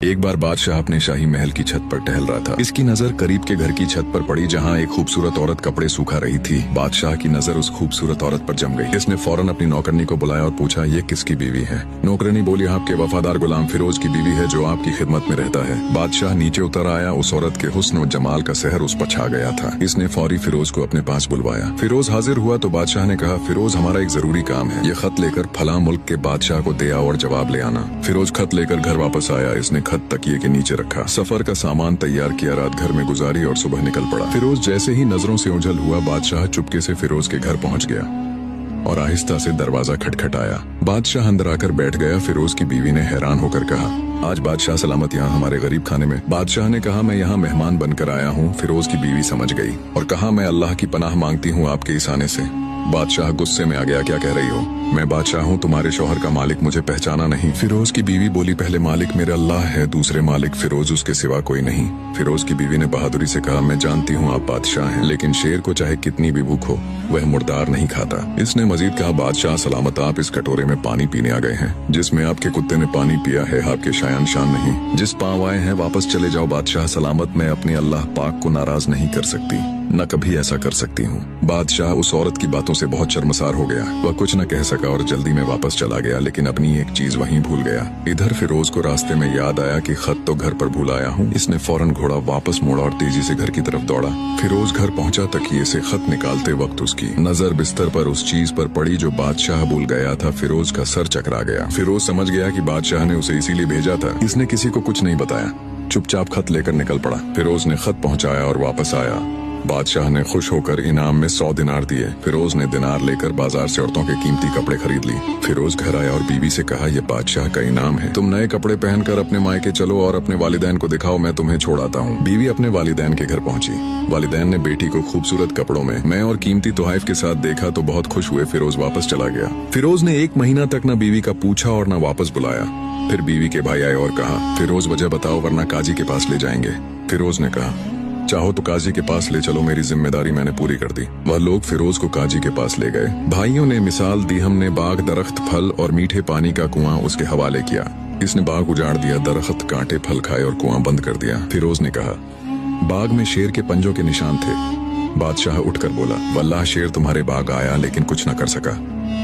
एक बार बादशाह अपने शाही महल की छत पर टहल रहा था। इसकी नजर करीब के घर की छत पर पड़ी जहाँ एक खूबसूरत औरत कपड़े सूखा रही थी। बादशाह की नजर उस खूबसूरत औरत पर जम गई। इसने फौरन अपनी नौकरनी को बुलाया और पूछा, ये किसकी बीवी है? नौकरनी बोली, आपके वफादार गुलाम फिरोज की बीवी है जो आपकी खिदमत में रहता है। बादशाह नीचे उतर आया। उस औरत के हुस्न और जमाल का सहर उस पर छा गया था। इसने फौरी फिरोज को अपने पास बुलवाया। फिरोज हाजिर हुआ तो बादशाह ने कहा, फिरोज हमारा एक जरूरी काम है, ये खत लेकर फला मुल्क के बादशाह को दे आओ और जवाब ले आना। फिरोज खत लेकर घर वापस आया। इसने खत तकिए के नीचे रखा, सफर का सामान तैयार किया, रात घर में गुजारी और सुबह निकल पड़ा। फिरोज जैसे ही नजरों से ओझल हुआ, बादशाह चुपके से फिरोज के घर पहुंच गया और आहिस्ता से दरवाजा खटखटाया। बादशाह अंदर आकर बैठ गया। फिरोज की बीवी ने हैरान होकर कहा, आज बादशाह सलामत यहाँ हमारे गरीब खाने में? बादशाह ने कहा, मैं यहाँ मेहमान बनकर आया हूँ। फिरोज की बीवी समझ गई और कहा, मैं अल्लाह की पनाह मांगती हूँ आपके इस आने से। बादशाह गुस्से में आ गया, क्या कह रही हो? मैं बादशाह हूँ, तुम्हारे शौहर का मालिक मुझे पहचाना नहीं। फिरोज की बीवी बोली, पहले मालिक मेरा अल्लाह है, दूसरे मालिक फिरोज, उसके सिवा कोई नहीं। फिरोज की बीवी ने बहादुरी से कहा, मैं जानती हूँ आप बादशाह हैं, लेकिन शेर को चाहे कितनी भी भूख हो वह मुर्दार नहीं खाता। इसने मजीद कहा, बादशाह सलामत, आप इस कटोरे में पानी पीने आ गए हैं। जिसमें आपके कुत्ते ने पानी पिया है आपके शायान शान नहीं। जिस पांव आए हैं वापस चले जाओ बादशाह सलामत। मैं अपने अल्लाह पाक को नाराज नहीं कर सकती, न कभी ऐसा कर सकती हूँ। बादशाह उस औरत की बातों से बहुत शर्मसार हो गया। वह कुछ न कह सका और जल्दी में वापस चला गया, लेकिन अपनी एक चीज वहीं भूल गया। इधर फिरोज को रास्ते में याद आया कि खत तो घर पर भूल आया हूँ। इसने फौरन घोड़ा वापस मोड़ा और तेजी से घर की तरफ दौड़ा। फिरोज घर पहुंचा। तकिए से खत निकालते वक्त उसकी नजर बिस्तर पर उस चीज पर पड़ी जो बादशाह भूल गया था। फिरोज का सर चकरा गया। फिरोज समझ गया कि बादशाह ने उसे इसीलिए भेजा था। इसने किसी को कुछ नहीं बताया, चुपचाप खत लेकर निकल पड़ा। फिरोज ने खत पहुंचाया और वापस आया। बादशाह ने खुश होकर इनाम में 100 दिनार दिए। फिरोज ने दिनार लेकर बाजार से औरतों के कीमती कपड़े खरीद ली। फिरोज घर आया और बीवी से कहा, यह बादशाह का इनाम है, तुम नए कपड़े पहनकर अपने मायके चलो और अपने वालिदैन को दिखाओ, मैं तुम्हें छोड़ आता हूँ। बीवी अपने वालिदैन के घर पहुंची। वालिदैन ने बेटी को खूबसूरत कपड़ों में और कीमती तोहफे के साथ देखा तो बहुत खुश हुए। फिरोज वापस चला गया। फिरोज ने 1 महीना तक न बीवी का पूछा और न वापस बुलाया। फिर बीवी के भाई आए और कहा, फिरोज वजह बताओ वरना काजी के पास ले जाएंगे। फिरोज ने कहा, चाहो तो काजी के पास ले चलो, मेरी जिम्मेदारी मैंने पूरी कर दी। वह लोग फिरोज को काजी के पास ले गए। भाइयों ने मिसाल दी, हमने बाग, दरख्त, फल और मीठे पानी का कुआं उसके हवाले किया। इसने बाग उजाड़ दिया, दरख्त कांटे फल खाए और कुआं बंद कर दिया। फिरोज ने कहा, बाग में शेर के पंजों के निशान थे। बादशाह उठकर बोला, वल्लाह शेर तुम्हारे बाग आया लेकिन कुछ न कर सका।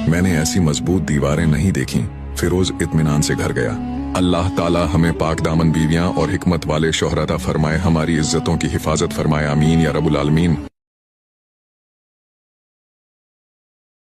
मैंने ऐसी मजबूत दीवारें नहीं देखी। फिरोज इत्मीनान से घर गया। अल्लाह ताला हमें पाक दामन बीवियां और हिकमत वाले शौहर अता फरमाए, हमारी इज्जतों की हिफाजत फरमाए, आमीन या रब्बुल आलमीन।